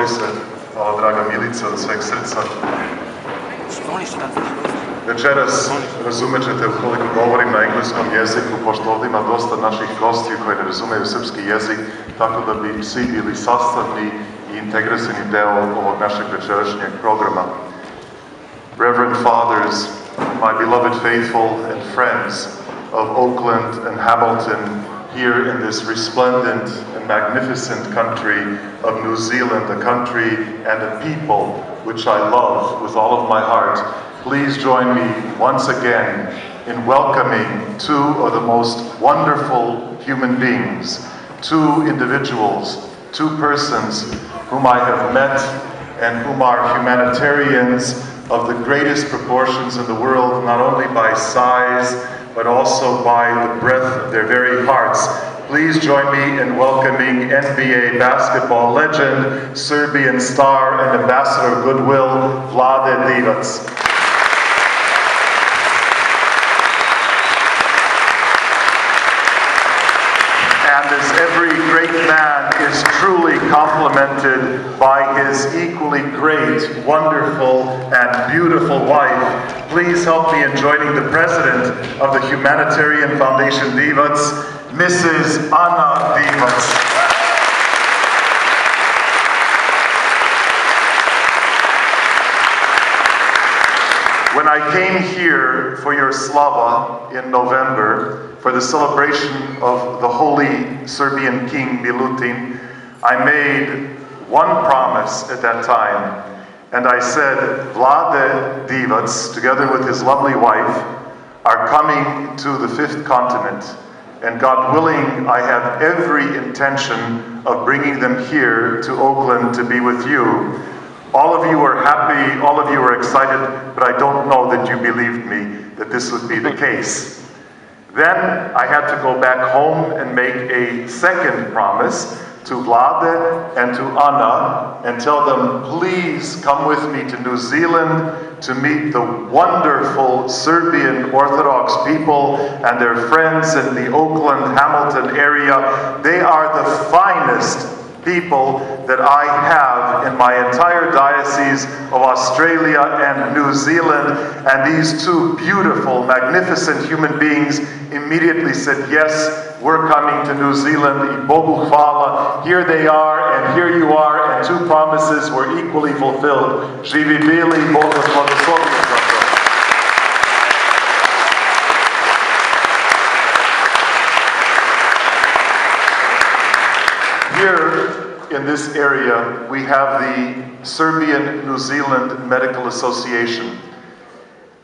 se. Hvala, draga Milica, od sveg srca. Večeras razumjet ćete ukoliko govorim na engleskom jeziku, pošto ovdje ima dosta naših gostiju koji ne razumeju srpski jezik, tako da bi svi bili sastavni i integrisani deo ovog našeg večerašnjeg programa. Reverend Fathers, my beloved faithful and friends of Oakland and Hamilton, here in this resplendent and magnificent country of New Zealand, a country and a people which I love with all of my heart, please join me once again in welcoming two of the most wonderful human beings, two individuals, two persons whom I have met and whom are humanitarians of the greatest proportions in the world, not only by size, but also by the breadth of their very hearts. Please join me in welcoming NBA basketball legend, Serbian star and ambassador of goodwill, Vlade Divaz. And as every great man is truly complemented by his equally great, wonderful, and beautiful wife, please help me in joining the president of the Humanitarian Foundation Divac, Mrs. Ana Divac. When I came here for your slava in November, for the celebration of the holy Serbian king Milutin, I made one promise at that time, and I said, Vlade Divac, together with his lovely wife, are coming to the fifth continent, and God willing, I have every intention of bringing them here to Oakland to be with you. All of you are happy, all of you are excited, but I don't know that you believed me that this would be the case. Then I had to go back home and make a second promise to Vlade and to Ana and tell them, please come with me to New Zealand to meet the wonderful Serbian Orthodox people and their friends in the Oakland, Hamilton area. They are the finest people that I have in my entire diocese of Australia and New Zealand, and these two beautiful, magnificent human beings immediately said, yes, we're coming to New Zealand, I Bogu hvala. Here they are, and here you are, and two promises were equally fulfilled. Živi bili, Bog vas blagoslovi za to. Here in this area, we have the Serbian New Zealand Medical Association.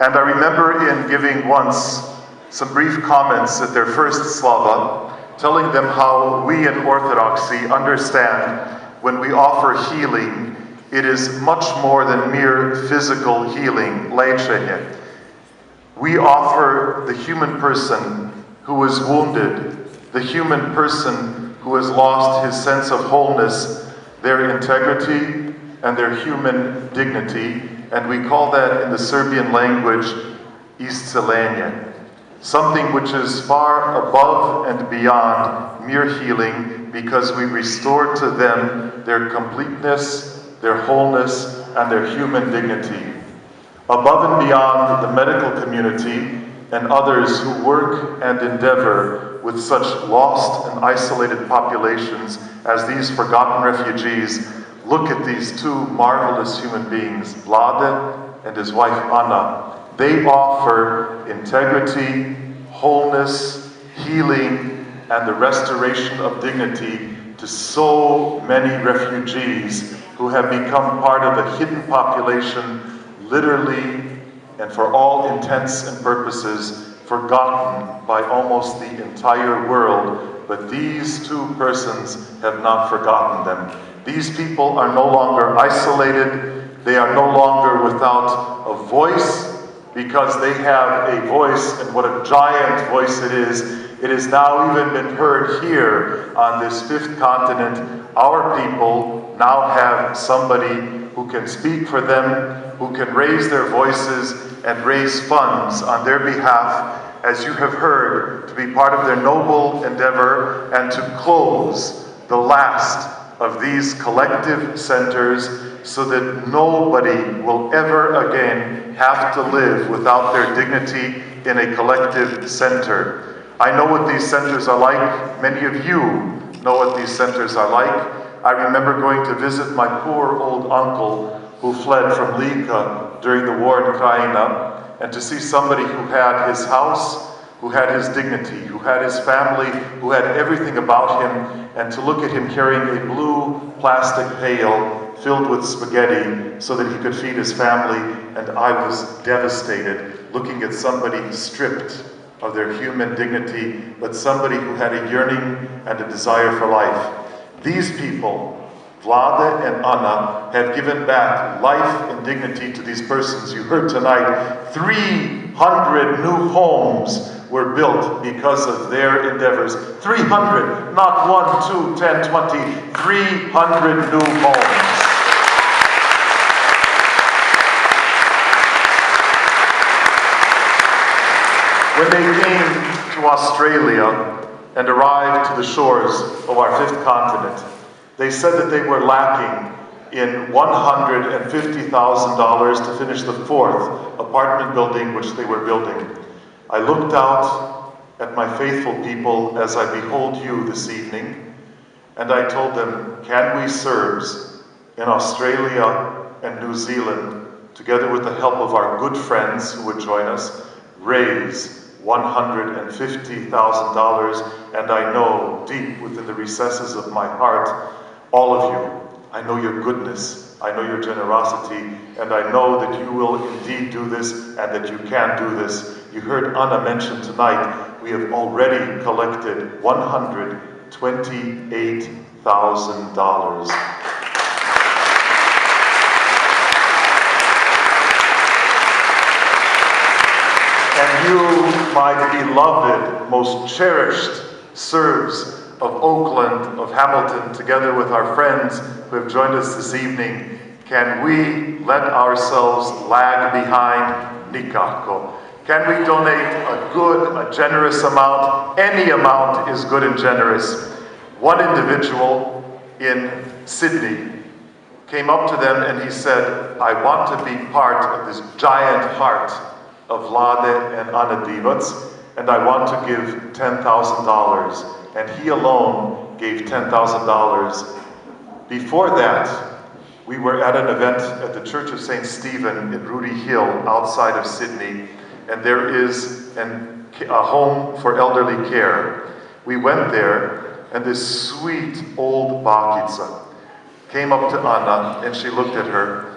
And I remember in giving once some brief comments at their first slava, telling them how we in Orthodoxy understand when we offer healing, it is much more than mere physical healing, lečenje. We offer the human person who is wounded, the human person who has lost his sense of wholeness, their integrity and their human dignity, and we call that in the Serbian language, iscelenje. Something which is far above and beyond mere healing, because we restore to them their completeness, their wholeness, and their human dignity. Above and beyond the medical community and others who work and endeavor with such lost and isolated populations as these forgotten refugees, look at these two marvelous human beings, Vlade and his wife Ana. They offer integrity, wholeness, healing, and the restoration of dignity to so many refugees who have become part of a hidden population, literally and for all intents and purposes, forgotten by almost the entire world, but these two persons have not forgotten them. These people are no longer isolated, they are no longer without a voice, because they have a voice, and what a giant voice it is. It has now even been heard here on this fifth continent. Our people now have somebody who can speak for them, who can raise their voices and raise funds on their behalf, as you have heard, to be part of their noble endeavor and to close the last of these collective centers so that nobody will ever again have to live without their dignity in a collective center. I know what these centers are like. Many of you know what these centers are like. I remember going to visit my poor old uncle who fled from Lika during the war in Ukraine, and to see somebody who had his house, who had his dignity, who had his family, who had everything about him, and to look at him carrying a blue plastic pail filled with spaghetti so that he could feed his family, and I was devastated looking at somebody stripped of their human dignity, but somebody who had a yearning and a desire for life. These people, Vlade and Anna, have given back life and dignity to these persons. You heard tonight, 300 new homes were built because of their endeavors. 300, not 1, 2, 10, 20, 300 new homes. When they came to Australia and arrived to the shores of our fifth continent, they said that they were lacking in $150,000 to finish the fourth apartment building which they were building. I looked out at my faithful people as I behold you this evening, and I told them, can we Serbs in Australia and New Zealand, together with the help of our good friends who would join us, raise $150,000, and I know deep within the recesses of my heart, all of you, I know your goodness, I know your generosity, and I know that you will indeed do this and that you can do this. You heard Anna mention tonight, we have already collected $128,000. And you, my beloved, most cherished Serbs of Oakland, of Hamilton, together with our friends who have joined us this evening, can we let ourselves lag behind? Nikako. Can we donate a good, a generous amount? Any amount is good and generous. One individual in Sydney came up to them and he said, I want to be part of this giant heart of Vlade and Anna Divac, and I want to give $10,000. And he alone gave $10,000. Before that, we were at an event at the Church of St. Stephen in Rudy Hill, outside of Sydney, and there is a home for elderly care. We went there, and this sweet old Bakica came up to Anna, and she looked at her,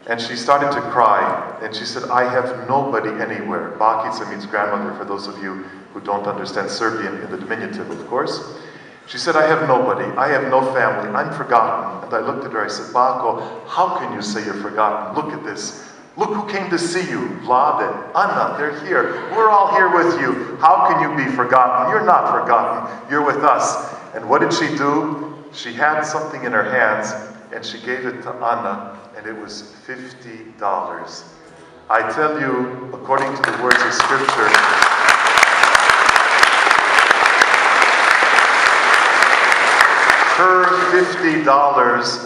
and she started to cry, and she said, I have nobody anywhere. Bakica means grandmother, for those of you who don't understand Serbian in the diminutive, of course. She said, I have nobody, I have no family, I'm forgotten. And I looked at her, I said, Bako, how can you say you're forgotten? Look at this. Look who came to see you, Vlade, Anna, they're here. We're all here with you. How can you be forgotten? You're not forgotten, you're with us. And what did she do? She had something in her hands, and she gave it to Anna, and it was $50. I tell you, according to the words of Scripture, her $50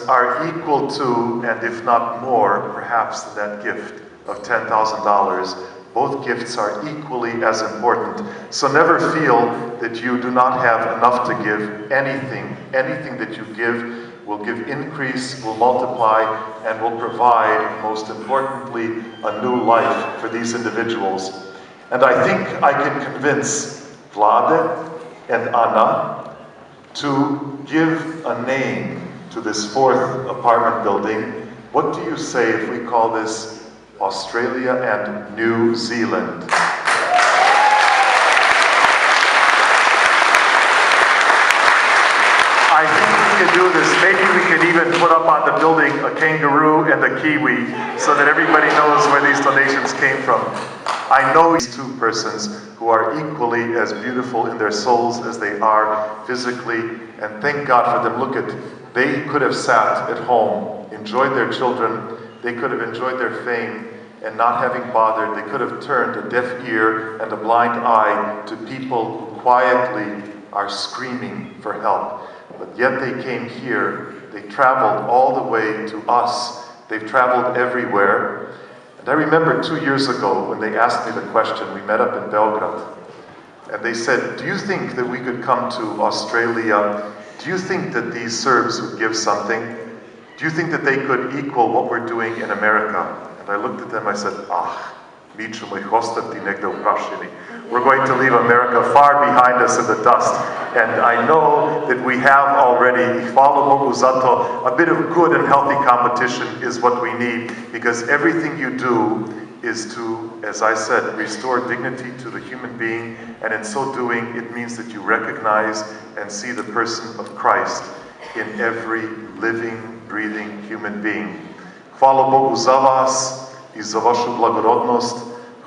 are equal to, and if not more, perhaps, than that gift of $10,000. Both gifts are equally as important. So never feel that you do not have enough to give. Anything that you give will give increase, will multiply, and will provide, most importantly, a new life for these individuals. And I think I can convince Vlade and Anna to give a name to this fourth apartment building. What do you say if we call this Australia and New Zealand? I think we can do this. Maybe we could even put up on the building a kangaroo and a kiwi so that everybody knows where these donations came from. I know these two persons who are equally as beautiful in their souls as they are physically, and thank God for them. Look at, they could have sat at home, enjoyed their children, they could have enjoyed their fame, and not having bothered, they could have turned a deaf ear and a blind eye to people who quietly are screaming for help. But yet they came here, they traveled all the way to us. They've traveled everywhere. And I remember 2 years ago when they asked me the question, we met up in Belgrade, and they said, do you think that we could come to Australia? Do you think that these Serbs would give something? Do you think that they could equal what we're doing in America? And I looked at them, I said, mi ćemo ih ostati negde u prašini. We're going to leave America far behind us in the dust. And I know that we have already, hvala Bogu za to, a bit of good and healthy competition is what we need, because everything you do is to, as I said, restore dignity to the human being, and in so doing, it means that you recognize and see the person of Christ in every living, breathing human being. Hvala Bogu za vas i za vašu blagorodnost.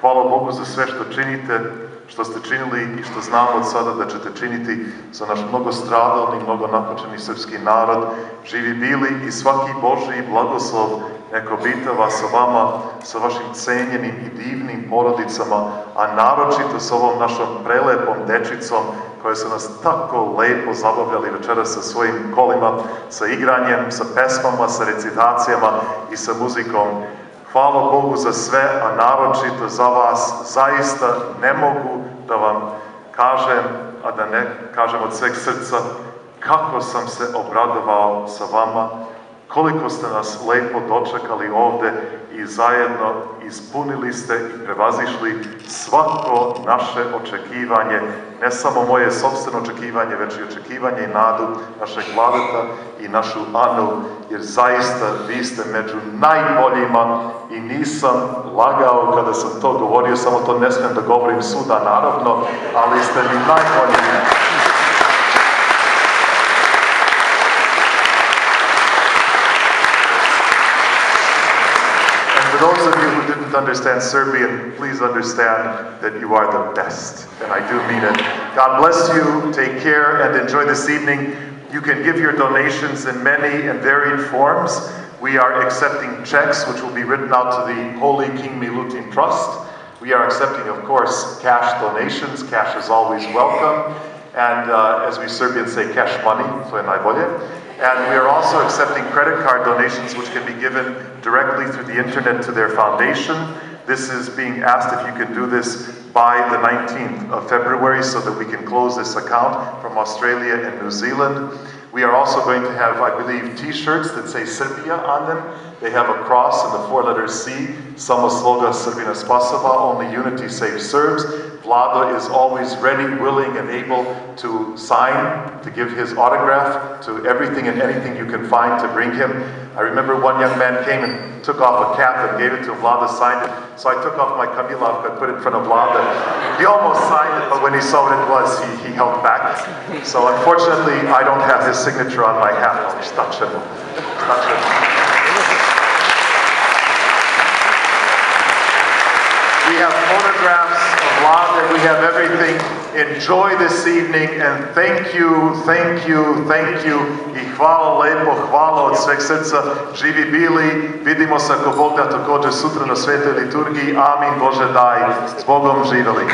Hvala Bogu za sve što činite, što ste činili i što znamo od sada da ćete činiti za naš mnogo stradalni, mnogo napačeni srpski narod. Živi bili i svaki Božji blagoslov neka obitava sa vama, sa vašim cenjenim i divnim porodicama, a naročito sa ovom našom prelepom dečicom koja su nas tako lepo zabavljali večeras sa svojim kolima, sa igranjem, sa pesmama, sa recitacijama i sa muzikom. Hvala Bogu za sve, a naročito za vas. Zaista ne mogu da vam kažem, a da ne kažem od sveg srca, kako sam se obradovao sa vama, koliko ste nas lepo dočekali ovde i zajedno ispunili ste i prevazišli svako naše očekivanje, ne samo moje sopstveno očekivanje, već i očekivanje i nadu našeg Vladeta i našu Anu, jer zaista vi ste među najboljima i nisam lagao kada sam to govorio, samo to ne smijem da govorim suda naravno, ali ste mi najbolji. For those of you who didn't understand Serbian, please understand that you are the best, and I do mean it. God bless you, take care, and enjoy this evening. You can give your donations in many and varied forms. We are accepting checks, which will be written out to the Holy King Milutin Trust. We are accepting, of course, cash donations. Cash is always welcome. And as we Serbians say, cash money, to je najbolje. And we are also accepting credit card donations, which can be given directly through the internet to their foundation. This is being asked if you can do this by the 19th of February so that we can close this account from Australia and New Zealand. We are also going to have, I believe, t-shirts that say Serbia on them. They have a cross and the 4 letters C, Samo sloga Srbina spasava, only unity saves Serbs. Vlado is always ready, willing, and able to sign, to give his autograph to everything and anything you can find to bring him. I remember one young man came and took off a cap and gave it to him. Vlada signed it. So I took off my Kamilavka and put it in front of Vlada. He almost signed it, but when he saw what it was, he held back. So unfortunately, I don't have his signature on my hat. We have photographs of Vlade, we have everything. Enjoy this evening and thank you. I hvala lepo, hvala od sveg srca. Živi bili, vidimo se ako Bog da također sutra na svetoj liturgiji. Amin, Bože daj. S Bogom živeli.